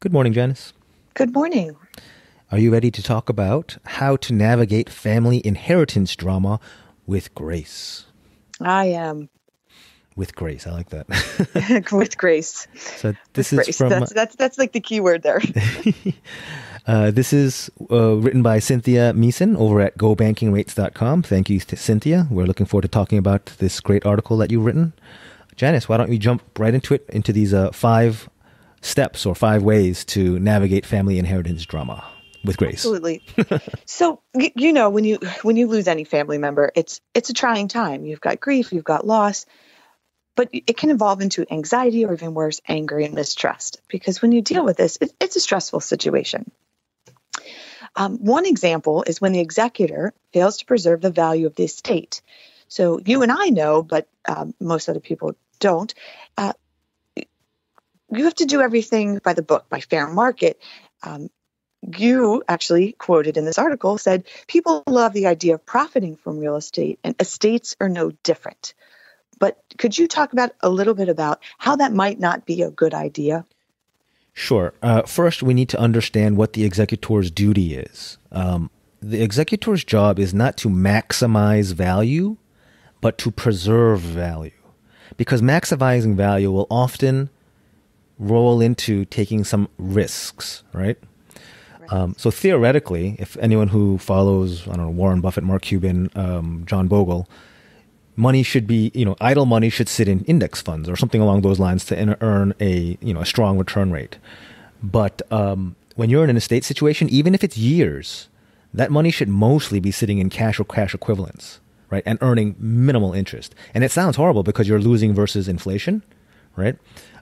Good morning, Janice. Good morning. Are you ready to talk about how to navigate family inheritance drama with grace? I am. With grace. I like that. With grace. So this with is grace. from... That's like the key word there. This is written by Cynthia Meeson over at gobankingrates.com. Thank you, Cynthia. We're looking forward to talking about this great article that you've written. Janice, why don't we jump right into it, into these 5 steps or 5 ways to navigate family inheritance drama with grace. Absolutely. So, you know, when you lose any family member, it's a trying time. You've got grief, you've got loss, but it can evolve into anxiety or even worse, anger and mistrust. Because when you deal with this, it's a stressful situation. One example is when the executor fails to preserve the value of the estate. So you and I know, but most other people don't. You have to do everything by the book, by fair market. You actually quoted in this article said, people love the idea of profiting from real estate and estates are no different. But could you talk about a little bit about how that might not be a good idea? Sure. First, we need to understand what the executor's duty is. The executor's job is not to maximize value, but to preserve value. Because maximizing value will often roll into taking some risks, right? So theoretically, if anyone who follows, I don't know, Warren Buffett, Mark Cuban, John Bogle, money should be, idle money should sit in index funds or something along those lines to earn a strong return rate. But when you're in an estate situation, even if it's years, that money should mostly be sitting in cash or cash equivalents, right? And earning minimal interest. And it sounds horrible because you're losing versus inflation, right?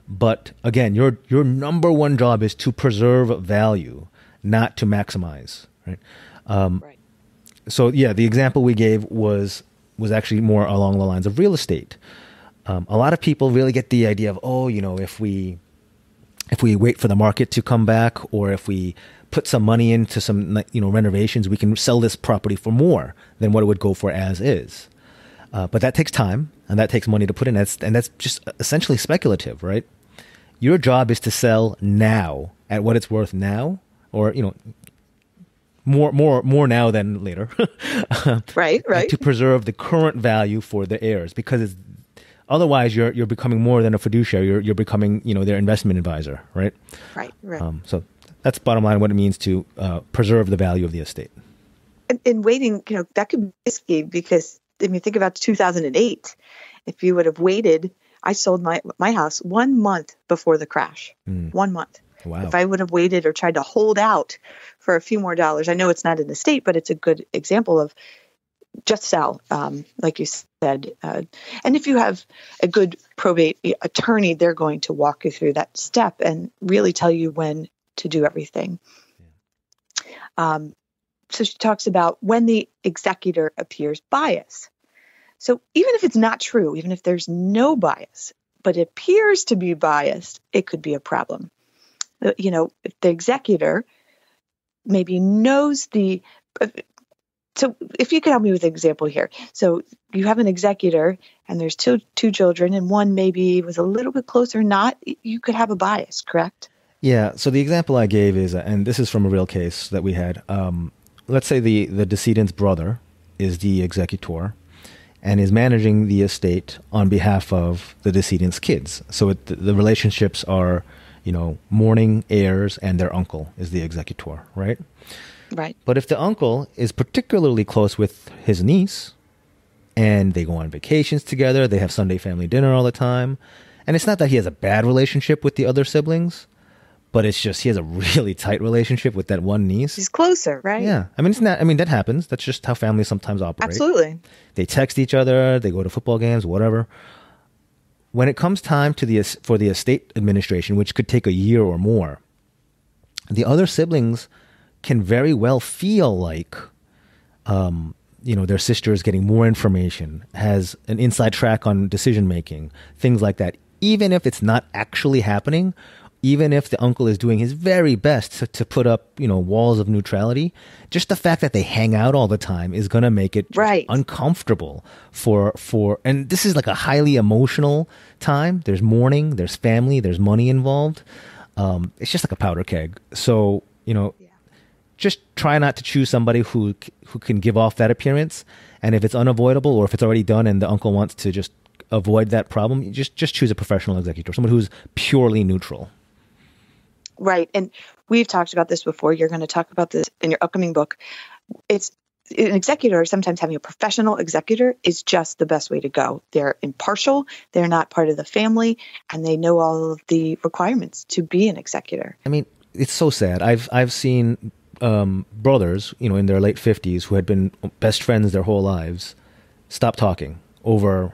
But again, your number one job is to preserve value, not to maximize, right? Right. So yeah, the example we gave was actually more along the lines of real estate. A lot of people really get the idea of, if we wait for the market to come back, or if we put some money into some renovations, we can sell this property for more than what it would go for as is. But that takes time and that takes money to put in. And that's just essentially speculative, right? Your job is to sell now at what it's worth now, or more now than later. Right. To preserve the current value for the heirs, because otherwise you're becoming more than a fiduciary. You're becoming their investment advisor, right? Right. So that's bottom line what it means to preserve the value of the estate. And waiting, that could be risky because think about 2008. If you would have waited, I sold my house 1 month before the crash. 1 month. Wow. If I would have waited or tried to hold out for a few more dollars, I know it's not an estate, but it's a good example of just sell, like you said. And if you have a good probate attorney, they're going to walk you through that step and really tell you when to do everything. Yeah. So she talks about when the executor appears biased. So even if it's not true, even if there's no bias, but it appears to be biased, it could be a problem. If the executor maybe knows so if you could help me with an example here. So you have an executor and there's two children and one maybe was a little bit closer, not, you could have a bias, correct? Yeah. So the example I gave is, and this is from a real case that we had, let's say the decedent's brother is the executor and is managing the estate on behalf of the decedent's kids. So the relationships are, mourning heirs and their uncle is the executor, right? Right. But if the uncle is particularly close with his niece and they go on vacations together, they have Sunday family dinner all the time, and it's not that he has a bad relationship with the other siblings, but it's just he has a really tight relationship with that one niece. He's closer, right? Yeah. that happens. That's just how families sometimes operate. Absolutely. They text each other, they go to football games, whatever. When it comes time for the estate administration, which could take a year or more, the other siblings can very well feel like, their sister is getting more information, has an inside track on decision making, things like that. Even if it's not actually happening, even if the uncle is doing his very best to put up, walls of neutrality, just the fact that they hang out all the time is going to make it uncomfortable and this is like a highly emotional time. There's mourning, there's family, there's money involved. it's just like a powder keg. So, just try not to choose somebody who can give off that appearance. And if it's unavoidable, or if it's already done and the uncle wants to just avoid that problem, you just choose a professional executor, someone who's purely neutral. Right. And we've talked about this before. You're going to talk about this in your upcoming book. It's an executor, sometimes having a professional executor is just the best way to go. They're impartial, they're not part of the family, and they know all of the requirements to be an executor. I mean, it's so sad. I've seen brothers, in their late 50s who had been best friends their whole lives stop talking over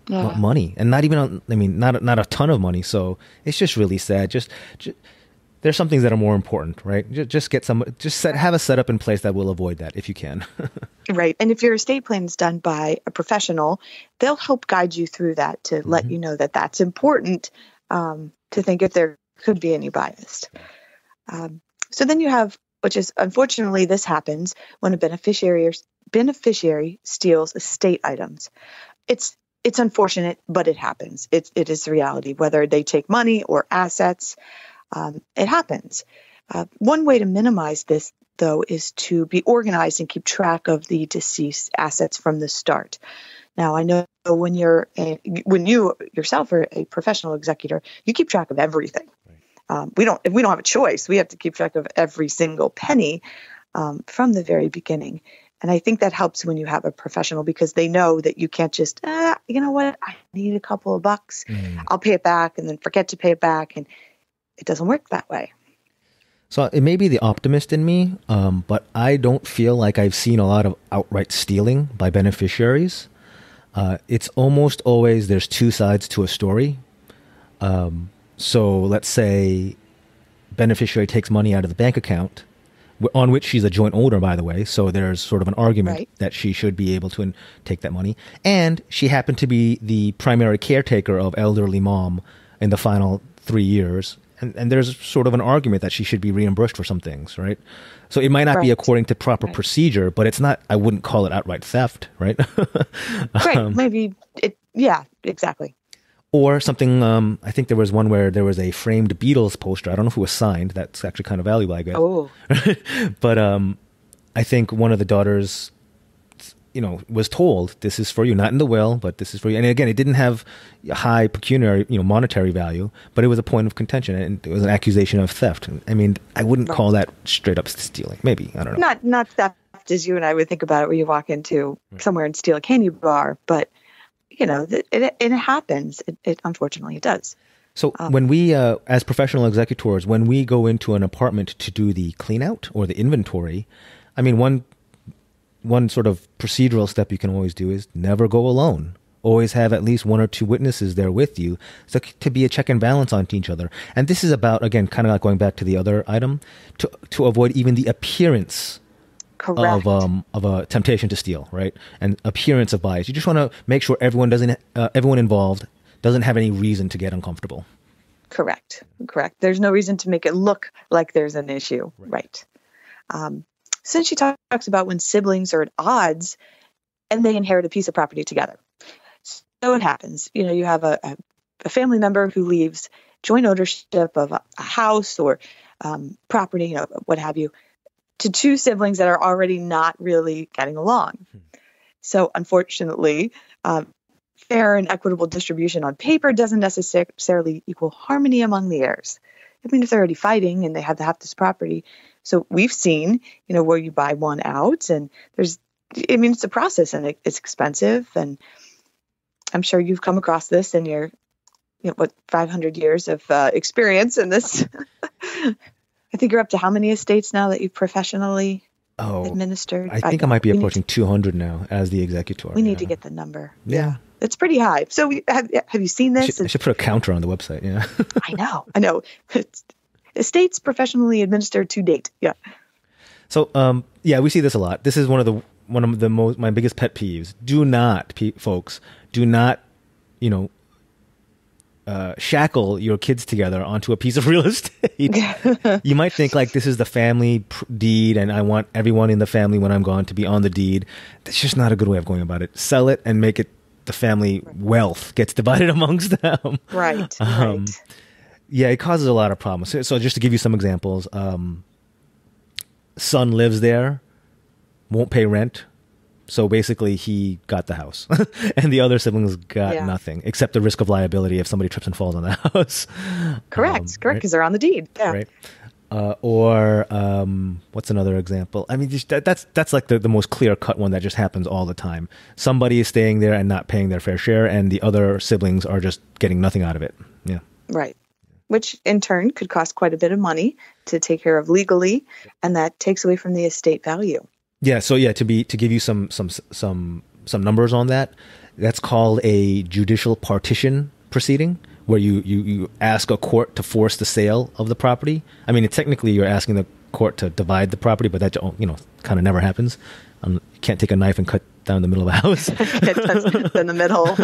money, and not even, not a ton of money. So it's just really sad. Just there's some things that are more important, right? Just have a setup in place that will avoid that if you can. Right. And if your estate plan is done by a professional, they'll help guide you through that to let you know that that's important, to think if there could be any bias. So then you have, which is, unfortunately, this happens when a beneficiary steals estate items. It's unfortunate, but it happens. It is the reality, whether they take money or assets. It happens. One way to minimize this, though, is to be organized and keep track of the deceased assets from the start. Now, I know when you yourself are a professional executor, you keep track of everything. If we don't have a choice, we have to keep track of every single penny from the very beginning. And I think that helps when you have a professional, because they know that you can't just, you know what, I need a couple of bucks. I'll pay it back and then forget to pay it back. And it doesn't work that way. So it may be the optimist in me, but I don't feel like I've seen a lot of outright stealing by beneficiaries. It's almost always there's two sides to a story. So let's say beneficiary takes money out of the bank account, on which she's a joint owner, by the way. So there's sort of an argument that she should be able to take that money. And she happened to be the primary caretaker of elderly mom in the final 3 years. And there's sort of an argument that she should be reimbursed for some things, right? So it might not be according to proper procedure, but it's not, I wouldn't call it outright theft, right? Right. Maybe yeah, exactly. Or something, I think there was one where there was a framed Beatles poster. I don't know if it was signed. That's actually kind of valuable, I guess. Oh. But I think one of the daughters, was told, this is for you, not in the will, but this is for you. And again, it didn't have high pecuniary, monetary value, but it was a point of contention, and it was an accusation of theft. I mean, I wouldn't call that straight up stealing. Maybe, I don't know. Not theft as you and I would think about it, where you walk into somewhere and steal a candy bar, but it happens. It unfortunately it does. So when we, as professional executors, when we go into an apartment to do the clean out or the inventory, I mean, one sort of procedural step you can always do is never go alone. Always have at least one or two witnesses there with you, so to be a check and balance on each other. And this is about, again, kind of like going back to the other item, to avoid even the appearance of a temptation to steal, right? And appearance of bias. You just want to make sure everyone involved doesn't have any reason to get uncomfortable. Correct. There's no reason to make it look like there's an issue, right? Since she talks about when siblings are at odds and they inherit a piece of property together. So it happens. You have a family member who leaves joint ownership of a house or property, what have you, to two siblings that are already not really getting along. So unfortunately, fair and equitable distribution on paper doesn't necessarily equal harmony among the heirs. I mean, if they're already fighting and they have to have this property. So we've seen, where you buy one out, and it's a process, and it's expensive. And I'm sure you've come across this in your, 500 years of experience in this. I think you're up to how many estates now that you've professionally administered? I think I might be approaching 200 now as the executor. We need to get the number. Yeah. It's pretty high. So have you seen this? I should put a counter on the website. Yeah. I know. Estates professionally administered to date. Yeah. So, we see this a lot. This is one of my biggest pet peeves. Do not, folks, shackle your kids together onto a piece of real estate. You might think like this is the family deed and I want everyone in the family when I'm gone to be on the deed. That's just not a good way of going about it. Sell it and make it the family wealth gets divided amongst them. Right. Yeah, it causes a lot of problems. So just to give you some examples, son lives there, won't pay rent. So basically he got the house and the other siblings got nothing except the risk of liability if somebody trips and falls on the house. Correct. Right? Because they're on the deed. Yeah. Right. Or what's another example? I mean, that's like the most clear cut one that just happens all the time. Somebody is staying there and not paying their fair share, and the other siblings are just getting nothing out of it. Yeah. Right. Which in turn could cost quite a bit of money to take care of legally, and that takes away from the estate value. Yeah. So to give you some numbers on that, that's called a judicial partition proceeding, where you ask a court to force the sale of the property. I mean, technically you're asking the court to divide the property, but that kind of never happens. You can't take a knife and cut down the middle of a house. in the middle.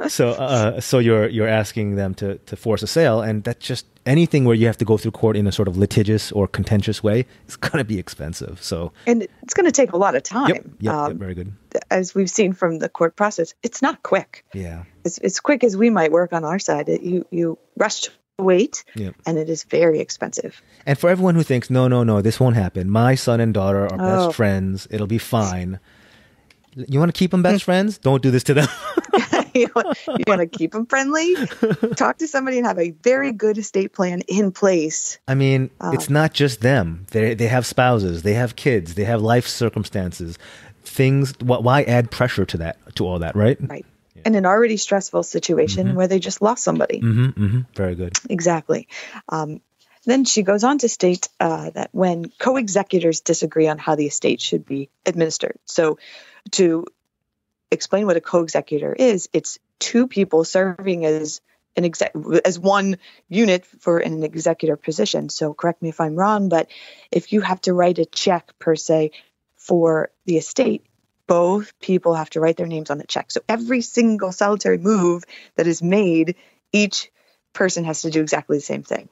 So you're asking them to force a sale, and that's just anything where you have to go through court in a sort of litigious or contentious way. It's going to be expensive. And it's going to take a lot of time. Yep, very good. As we've seen from the court process, it's not quick. Yeah, it's quick as we might work on our side. You rush to wait, and it is very expensive. And for everyone who thinks, no, this won't happen. My son and daughter are best friends. It'll be fine. You want to keep them best friends? Don't do this to them. You want to keep them friendly? Talk to somebody and have a very good estate plan in place. I mean, it's not just them. They have spouses. They have kids. They have life circumstances. Things. Why add pressure to all that, right? Right. Yeah. In an already stressful situation where they just lost somebody. Very good. Exactly. Then she goes on to state that when co-executors disagree on how the estate should be administered. So to explain what a co-executor is, it's two people serving as as one unit for an executor position. So correct me if I'm wrong, but if you have to write a check per se for the estate, both people have to write their names on the check. So every single solitary move that is made, each person has to do exactly the same thing.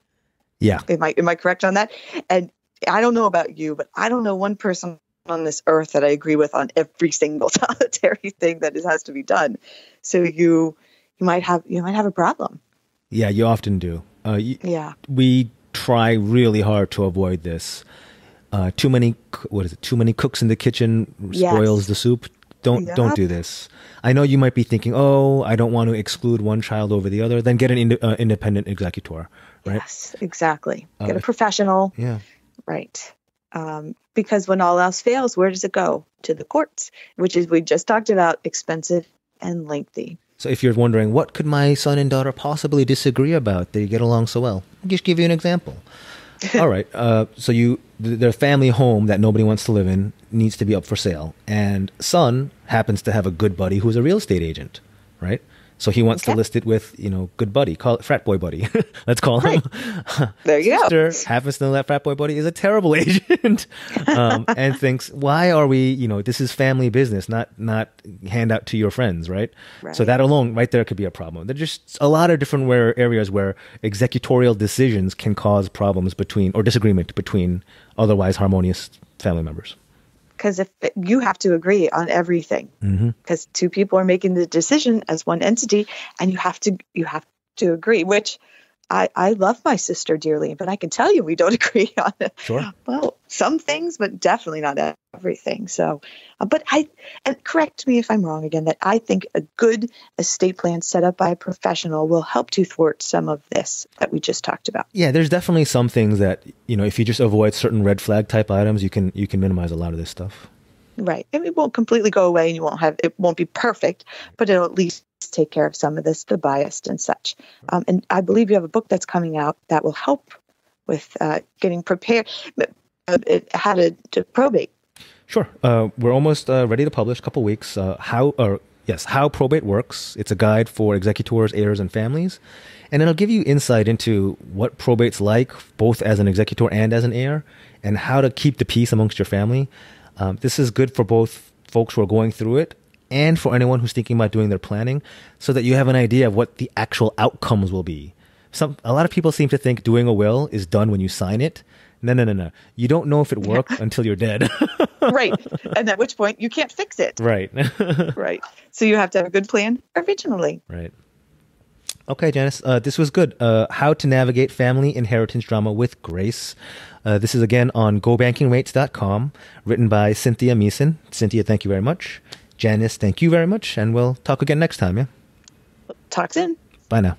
Yeah. Am I correct on that? And I don't know about you, but I don't know one person on this earth that I agree with on every single solitary thing that has to be done. So you might have a problem. Yeah, you often do. We try really hard to avoid this. Too many cooks in the kitchen spoils the soup. Don't do this. I know you might be thinking, I don't want to exclude one child over the other. Then get an independent executor, right? Yes, exactly. Get a professional. Yeah. Right. Because when all else fails, where does it go? To the courts, which is, we just talked about, expensive and lengthy. So if you're wondering, what could my son and daughter possibly disagree about? They get along so well. I'll just give you an example. All right. So their family home that nobody wants to live in needs to be up for sale. And son happens to have a good buddy who's a real estate agent, right? So he wants to list it with, good buddy, call it frat boy buddy. Let's call him. There you go. Sister happens to know that frat boy buddy is a terrible agent and thinks, why are we, this is family business, not hand out to your friends, right? So that alone right there could be a problem. There's just a lot of different areas where executorial decisions can cause problems or disagreement between otherwise harmonious family members. Because if you have to agree on everything, because two people are making the decision as one entity, and you have to agree. Which I love my sister dearly, but I can tell you we don't agree on it. Sure. Well, some things, but definitely not everything. So, and correct me if I'm wrong again, that I think a good estate plan set up by a professional will help to thwart some of this that we just talked about. Yeah, there's definitely some things that, if you just avoid certain red flag type items, you can minimize a lot of this stuff. Right. And it won't completely go away, and it won't be perfect, but it'll at least take care of some of the bias and such. And I believe you have a book that's coming out that will help with getting prepared. How to probate. Sure. We're almost ready to publish, a couple weeks. How probate works. It's a guide for executors, heirs, and families. And it'll give you insight into what probate's like, both as an executor and as an heir, and how to keep the peace amongst your family. This is good for both folks who are going through it and for anyone who's thinking about doing their planning, so that you have an idea of what the actual outcomes will be. A lot of people seem to think doing a will is done when you sign it. No. You don't know if it worked until you're dead. Right. And at which point you can't fix it. Right. Right. So you have to have a good plan originally. Right. Okay, Janice, this was good. How to Navigate Family Inheritance Drama with Grace. This is again on gobankingrates.com, written by Cynthia Meeson. Cynthia, thank you very much. Janice, thank you very much. And we'll talk again next time, yeah? Talk soon. Bye now.